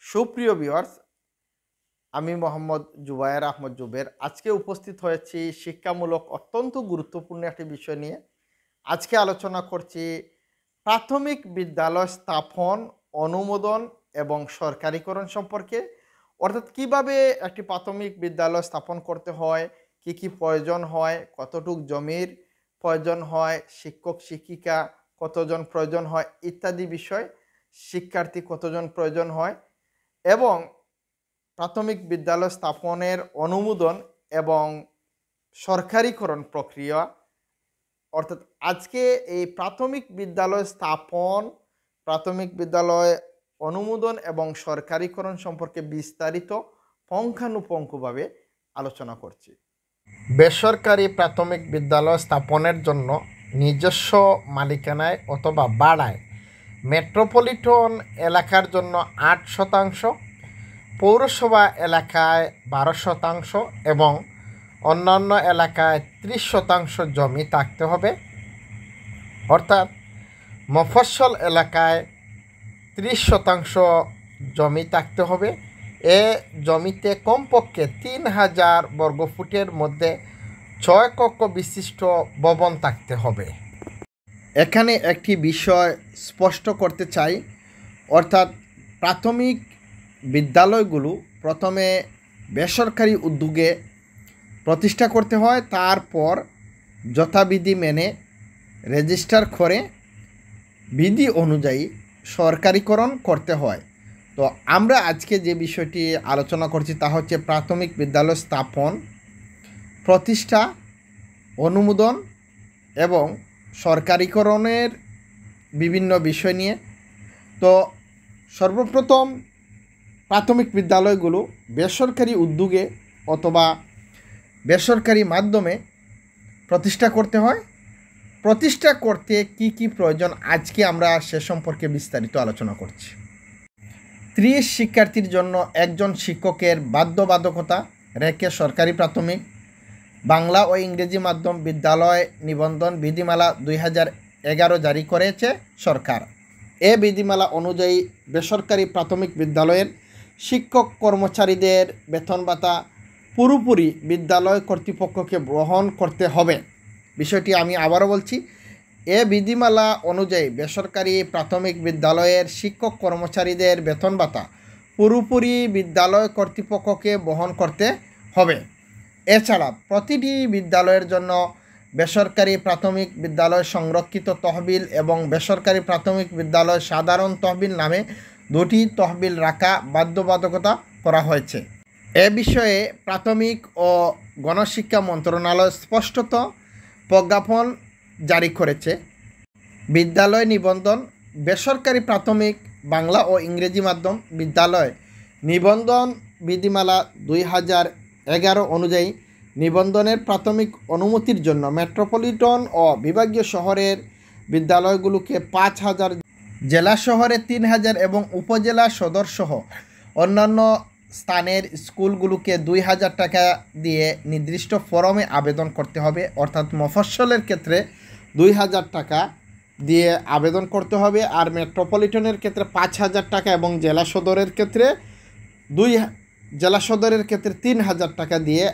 সুপ্রিয় ভিউয়ার্স, আমি মোহাম্মদ জুবায়ের আহমদ জুবের আজকে উপস্থিত হয়েছি শিক্ষামূলক অত্যন্ত গুরুত্বপূর্ণ একটি বিষয় নিয়ে। আজকে আলোচনা করছি প্রাথমিক বিদ্যালয় স্থাপন, অনুমোদন এবং সরকারিকরণ সম্পর্কে। অর্থাৎ কিভাবে একটি প্রাথমিক বিদ্যালয় স্থাপন করতে হয়, কি কি প্রয়োজন হয়, কতটুক জমির প্রয়োজন হয়, শিক্ষক শিক্ষিকা কতজন প্রয়োজন হয় ইত্যাদি বিষয়, শিক্ষার্থী কতজন প্রয়োজন হয় এবং প্রাথমিক বিদ্যালয় স্থাপনের অনুমোদন এবং সরকারিকরণ প্রক্রিয়া। অর্থাৎ আজকে এই প্রাথমিক বিদ্যালয় স্থাপন, প্রাথমিক বিদ্যালয় অনুমোদন এবং সরকারিকরণ সম্পর্কে বিস্তারিত পুঙ্খানুপুঙ্খভাবে আলোচনা করছি। বেসরকারি প্রাথমিক বিদ্যালয় স্থাপনের জন্য নিজস্ব মালিকানায় অথবা ভাড়ায় মেট্রোপলিটন এলাকার জন্য 8%, পৌরসভা এলাকায় 12% এবং অন্যান্য এলাকায় 30% জমি থাকতে হবে। অর্থাৎ মফস্বল এলাকায় 30% জমি থাকতে হবে। এ জমিতে কমপক্ষে 3000 বর্গফুটের মধ্যে 6 কক্ষ বিশিষ্ট ভবন থাকতে হবে। এখানে একটি বিষয় স্পষ্ট করতে চাই, অর্থাৎ প্রাথমিক বিদ্যালয়গুলো প্রথমে বেসরকারি উদ্যোগে প্রতিষ্ঠা করতে হয়, তারপর যথাবিধি মেনে রেজিস্টার করে বিধি অনুযায়ী সরকারিকরণ করতে হয়। তো আমরা আজকে যে বিষয়টি আলোচনা করছি তা হচ্ছে প্রাথমিক বিদ্যালয় স্থাপন, প্রতিষ্ঠা, অনুমোদন এবং সরকারিকরণের বিভিন্ন বিষয় নিয়ে। তো সর্বপ্রথম প্রাথমিক বিদ্যালয়গুলো বেসরকারি উদ্যোগে অথবা বেসরকারি মাধ্যমে প্রতিষ্ঠা করতে হয়। প্রতিষ্ঠা করতে কি কি প্রয়োজন আজকে আমরা সে সম্পর্কে বিস্তারিত আলোচনা করছি। 30 শিক্ষার্থীর জন্য একজন শিক্ষকের বাধ্যবাধকতা রেখে সরকারি প্রাথমিক বাংলা ও ইংরেজি মাধ্যম বিদ্যালয় নিবন্ধন বিধিমালা 2011 জারি করেছে সরকার। এ বিধিমালা অনুযায়ী বেসরকারি প্রাথমিক বিদ্যালয়ের শিক্ষক কর্মচারীদের বেতন ভাতা পুরোপুরি বিদ্যালয় কর্তৃপক্ষকে বহন করতে হবে। বিষয়টি আমি আবারও বলছি, এ বিধিমালা অনুযায়ী বেসরকারি প্রাথমিক বিদ্যালয়ের শিক্ষক কর্মচারীদের বেতন ভাতা পুরোপুরি বিদ্যালয় কর্তৃপক্ষকে বহন করতে হবে। এছাড়া প্রতিটি বিদ্যালয়ের জন্য বেসরকারি প্রাথমিক বিদ্যালয় সংরক্ষিত তহবিল এবং বেসরকারি প্রাথমিক বিদ্যালয় সাধারণ তহবিল নামে দুটি তহবিল রাখা বাধ্যবাধকতা করা হয়েছে। এ বিষয়ে প্রাথমিক ও গণশিক্ষা মন্ত্রণালয় স্পষ্টত প্রজ্ঞাপন জারি করেছে। বিদ্যালয় নিবন্ধন বেসরকারি প্রাথমিক বাংলা ও ইংরেজি মাধ্যম বিদ্যালয় নিবন্ধন বিধিমালা 2011 অনুযায়ী নিবন্ধনের প্রাথমিক অনুমতির জন্য মেট্রোপলিটন ও বিভাগীয় শহরের বিদ্যালয়গুলোকে 5000, জেলা শহরে 3000 এবং উপজেলা সদরসহ অন্যান্য স্থানের স্কুলগুলোকে 2000 টাকা দিয়ে নির্দিষ্ট ফরমে আবেদন করতে হবে। অর্থাৎ মফস্বলের ক্ষেত্রে 2000 টাকা দিয়ে আবেদন করতে হবে, আর মেট্রোপলিটনের ক্ষেত্রে 5000 টাকা এবং জেলা সদরের ক্ষেত্রে 3000 টাকা দিয়ে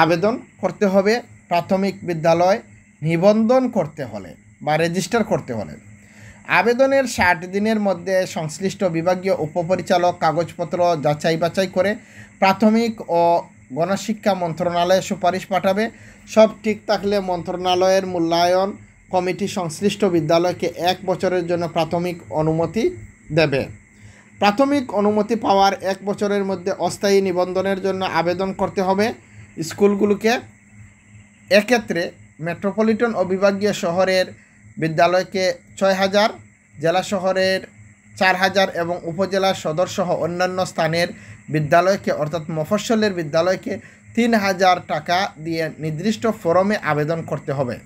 আবেদন করতে হবে প্রাথমিক বিদ্যালয় নিবন্ধন করতে হলে বা রেজিস্টার করতে হলে। আবেদনের 60 দিনের মধ্যে সংশ্লিষ্ট বিভাগীয় উপপরিচালক কাগজপত্র যাচাই বাছাই করে প্রাথমিক ও গণশিক্ষা মন্ত্রণালয়ে সুপারিশ পাঠাবে। সব ঠিক থাকলে মন্ত্রণালয়ের মূল্যায়ন কমিটি সংশ্লিষ্ট বিদ্যালয়কে 1 বছরের জন্য প্রাথমিক অনুমতি দেবে। প্রাথমিক অনুমতি পাওয়ার 1 বছরের মধ্যে অস্থায়ী নিবন্ধনের জন্য আবেদন করতে হবে স্কুলগুলোকে। এক্ষেত্রে মেট্রোপলিটন ও বিভাগীয় শহরের বিদ্যালয়কে 6000, জেলা শহরের 4000 এবং উপজেলা সদরসহ অন্যান্য স্থানের বিদ্যালয়কে অর্থাৎ মফস্বলের বিদ্যালয়কে 3000 টাকা দিয়ে নির্দিষ্ট ফরমে আবেদন করতে হবে।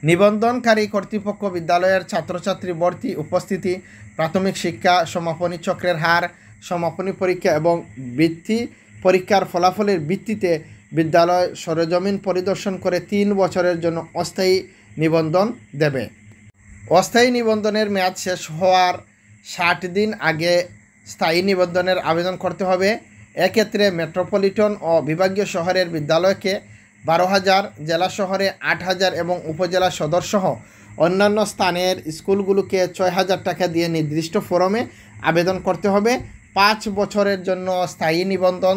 নিবন্ধনকারী কর্তৃপক্ষ বিদ্যালয়ের ছাত্রছাত্রী ভর্তি, উপস্থিতি, প্রাথমিক শিক্ষা সমাপনী চক্রের হার, সমাপনী পরীক্ষা এবং বৃত্তি পরীক্ষার ফলাফলের ভিত্তিতে বিদ্যালয় সরেজমিন পরিদর্শন করে 3 বছরের জন্য অস্থায়ী নিবন্ধন দেবে। অস্থায়ী নিবন্ধনের মেয়াদ শেষ হওয়ার 60 দিন আগে স্থায়ী নিবন্ধনের আবেদন করতে হবে। এক্ষেত্রে মেট্রোপলিটন ও বিভাগীয় শহরের বিদ্যালয়কে 12,000, জেলা শহরে 8,000 এবং উপজেলা সদরসহ অন্যান্য স্থানের স্কুলগুলোকে 6,000 টাকা দিয়ে নির্দিষ্ট ফরমে আবেদন করতে হবে। 5 বছরের জন্য স্থায়ী নিবন্ধন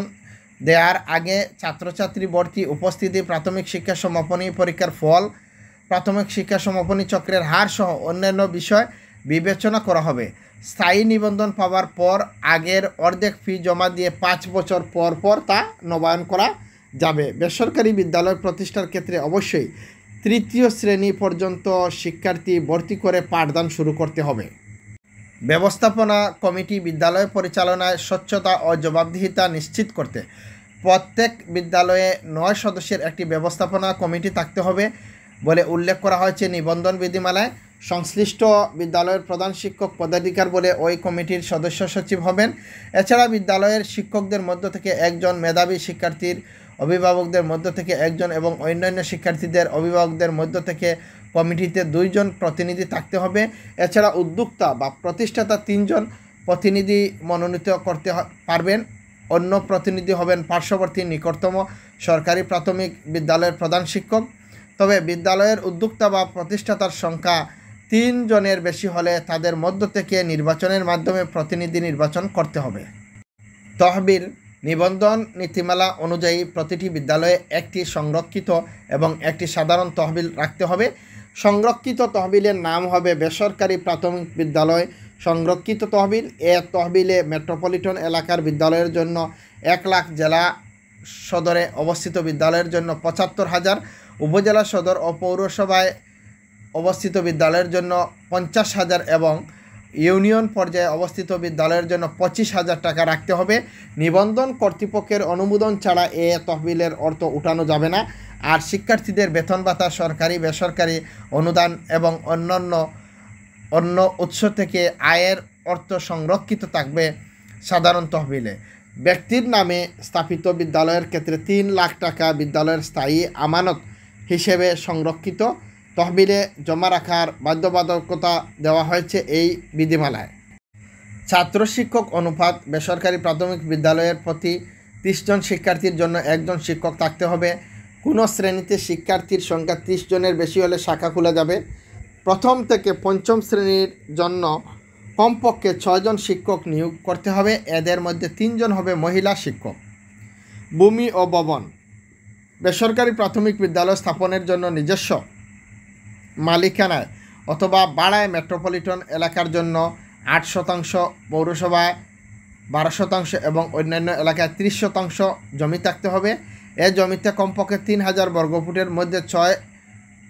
দেওয়ার আগে ছাত্রছাত্রী ভর্তি, উপস্থিতি, প্রাথমিক শিক্ষা সমাপনী পরীক্ষার ফল, প্রাথমিক শিক্ষা সমাপনী চক্রের হার সহ অন্যান্য বিষয় বিবেচনা করা হবে। স্থায়ী নিবন্ধন পাওয়ার পর আগের অর্ধেক ফি জমা দিয়ে 5 বছর পর পর তা নবায়ন করা যাবে। বেসরকারি বিদ্যালয় প্রতিষ্ঠার ক্ষেত্রে অবশ্যই 3য় শ্রেণী পর্যন্ত শিক্ষার্থী ভর্তি করে পাঠদান শুরু করতে হবে। ব্যবস্থাপনা কমিটি বিদ্যালয় পরিচালনায় স্বচ্ছতা ও জবাবদিহিতা নিশ্চিত করতে প্রত্যেক বিদ্যালয়ে 9 সদস্যের একটি ব্যবস্থাপনা কমিটি থাকতে হবে বলে উল্লেখ করা হয়েছে নিবন্ধন বিধিমালায়। সংশ্লিষ্ট বিদ্যালয়ের প্রধান শিক্ষক পদাধিকার বলে ওই কমিটির সদস্য সচিব হবেন। এছাড়া বিদ্যালয়ের শিক্ষকদের মধ্য থেকে একজন, মেধাবী শিক্ষার্থীর অভিভাবকদের মধ্য থেকে একজন এবং অন্যান্য শিক্ষার্থীদের অভিভাবকদের মধ্য থেকে কমিটিতে 2 জন প্রতিনিধি থাকতে হবে। এছাড়া উদ্যোক্তা বা প্রতিষ্ঠাতা 3 জন প্রতিনিধি মনোনীত করতে পারবেন। অন্য প্রতিনিধি হবেন পার্শ্ববর্তী নিকটতম সরকারি প্রাথমিক বিদ্যালয়ের প্রধান শিক্ষক। তবে বিদ্যালয়ের উদ্যোক্তা বা প্রতিষ্ঠাতার সংখ্যা 3 জনের বেশি হলে তাদের মধ্য থেকে নির্বাচনের মাধ্যমে প্রতিনিধি নির্বাচন করতে হবে। তহবিল নিবন্ধন নীতিমালা অনুযায়ী প্রতিটি বিদ্যালয়ে একটি সংরক্ষিত এবং একটি সাধারণ তহবিল রাখতে হবে। সংরক্ষিত তহবিলের নাম হবে বেসরকারি প্রাথমিক বিদ্যালয় সংরক্ষিত তহবিল। এ তহবিলে মেট্রোপলিটন এলাকার বিদ্যালয়ের জন্য 1 লাখ, জেলা সদরে অবস্থিত বিদ্যালয়ের জন্য 75,000, উপজেলা সদর ও পৌরসভায় অবস্থিত বিদ্যালয়ের জন্য 50,000 এবং ইউনিয়ন পর্যায়ে অবস্থিত বিদ্যালয়ের জন্য 25,000 টাকা রাখতে হবে। নিবন্ধন কর্তৃপক্ষের অনুমোদন ছাড়া এ তহবিলের অর্থ উঠানো যাবে না। আর শিক্ষার্থীদের বেতন ভাতা, সরকারি বেসরকারি অনুদান এবং অন্য উৎস থেকে আয়ের অর্থ সংরক্ষিত থাকবে সাধারণ তহবিলে। ব্যক্তির নামে স্থাপিত বিদ্যালয়ের ক্ষেত্রে 3 লাখ টাকা বিদ্যালয়ের স্থায়ী আমানত হিসেবে সংরক্ষিত তহবিলে জমা রাখার বাধ্যবাধকতা দেওয়া হয়েছে এই বিধিমালায়। ছাত্র শিক্ষক অনুপাত বেসরকারি প্রাথমিক বিদ্যালয়ের প্রতি 30 জন শিক্ষার্থীর জন্য 1 জন শিক্ষক থাকতে হবে। কোনো শ্রেণীতে শিক্ষার্থীর সংখ্যা 30 জনের বেশি হলে শাখা খোলা যাবে। প্রথম থেকে 5ম শ্রেণীর জন্য কমপক্ষে 6 জন শিক্ষক নিয়োগ করতে হবে। এদের মধ্যে 3 জন হবে মহিলা শিক্ষক। ভূমি ও ভবন বেসরকারি প্রাথমিক বিদ্যালয় স্থাপনের জন্য নিজস্ব মালিকানায় অথবা ভাড়ায় মেট্রোপলিটন এলাকার জন্য 8%, পৌরসভায় 12% এবং অন্যান্য এলাকায় 30% জমি থাকতে হবে। এ জমিতে কমপক্ষে 3,000 বর্গফুটের মধ্যে 6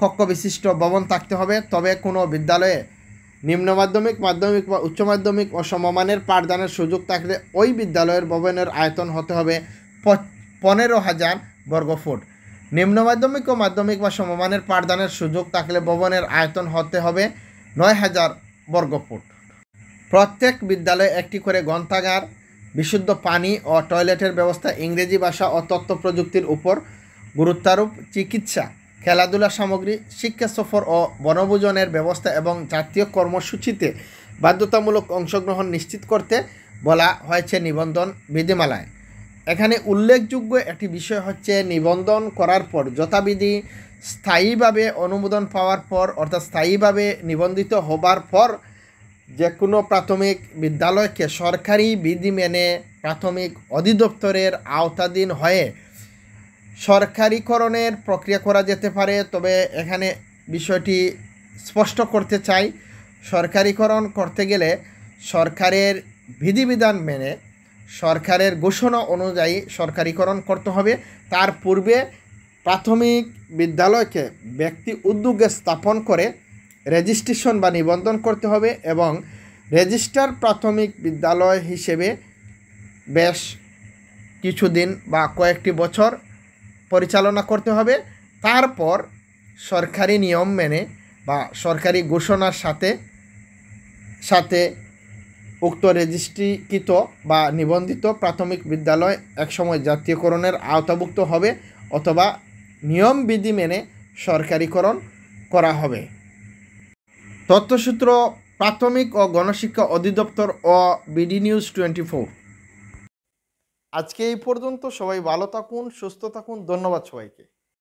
কক্ষ বিশিষ্ট ভবন থাকতে হবে। তবে কোনো বিদ্যালয়ে নিম্ন মাধ্যমিক, মাধ্যমিক বা উচ্চ মাধ্যমিক ও সমমানের পাঠদানের সুযোগ থাকলে ওই বিদ্যালয়ের ভবনের আয়তন হতে হবে 15,000 বর্গফুট। নিম্ন মাধ্যমিক ও মাধ্যমিক বা সমমানের পাঠদানের সুযোগ থাকলে ভবনের আয়তন হতে হবে 9,000 বর্গফুট। প্রত্যেক বিদ্যালয়ে একটি করে গ্রন্থাগার, বিশুদ্ধ পানি ও টয়লেটের ব্যবস্থা, ইংরেজি ভাষা ও তথ্য প্রযুক্তির উপর গুরুত্বারোপ, চিকিৎসা, খেলাধুলা সামগ্রী, শিক্ষা সফর ও বনভোজনের ব্যবস্থা এবং জাতীয় কর্মসূচিতে বাধ্যতামূলক অংশগ্রহণ নিশ্চিত করতে বলা হয়েছে নিবন্ধন বিধিমালায়। এখানে উল্লেখযোগ্য একটি বিষয় হচ্ছে নিবন্ধন করার পর যথাবিধি স্থায়ীভাবে অনুমোদন পাওয়ার পর অর্থাৎ স্থায়ীভাবে নিবন্ধিত হবার পর যে কোনো প্রাথমিক বিদ্যালয়কে সরকারি বিধি মেনে প্রাথমিক অধিদপ্তরের আওতাধীন হয়ে সরকারিকরণের প্রক্রিয়া করা যেতে পারে। তবে এখানে বিষয়টি স্পষ্ট করতে চাই, সরকারিকরণ করতে গেলে সরকারের বিধিবিধান মেনে সরকারের ঘোষণা অনুযায়ী সরকারিকরণ করতে হবে। তার পূর্বে প্রাথমিক বিদ্যালয়কে ব্যক্তি উদ্যোগে স্থাপন করে রেজিস্ট্রেশন বা নিবন্ধন করতে হবে এবং রেজিস্টার প্রাথমিক বিদ্যালয় হিসেবে বেশ কিছুদিন বা কয়েকটি বছর পরিচালনা করতে হবে। তারপর সরকারি নিয়ম মেনে বা সরকারি ঘোষণার সাথে সাথে উক্ত রেজিস্ট্রিকৃত বা নিবন্ধিত প্রাথমিক বিদ্যালয় একসময় জাতীয়করণের আওতাভুক্ত হবে অথবা নিয়ম বিধি মেনে সরকারিকরণ করা হবে। তথ্যসূত্র প্রাথমিক ও গণশিক্ষা অধিদপ্তর ও বিডি নিউজ 24। আজকে এই পর্যন্ত। সবাই ভালো থাকুন, সুস্থ থাকুন। ধন্যবাদ সবাইকে।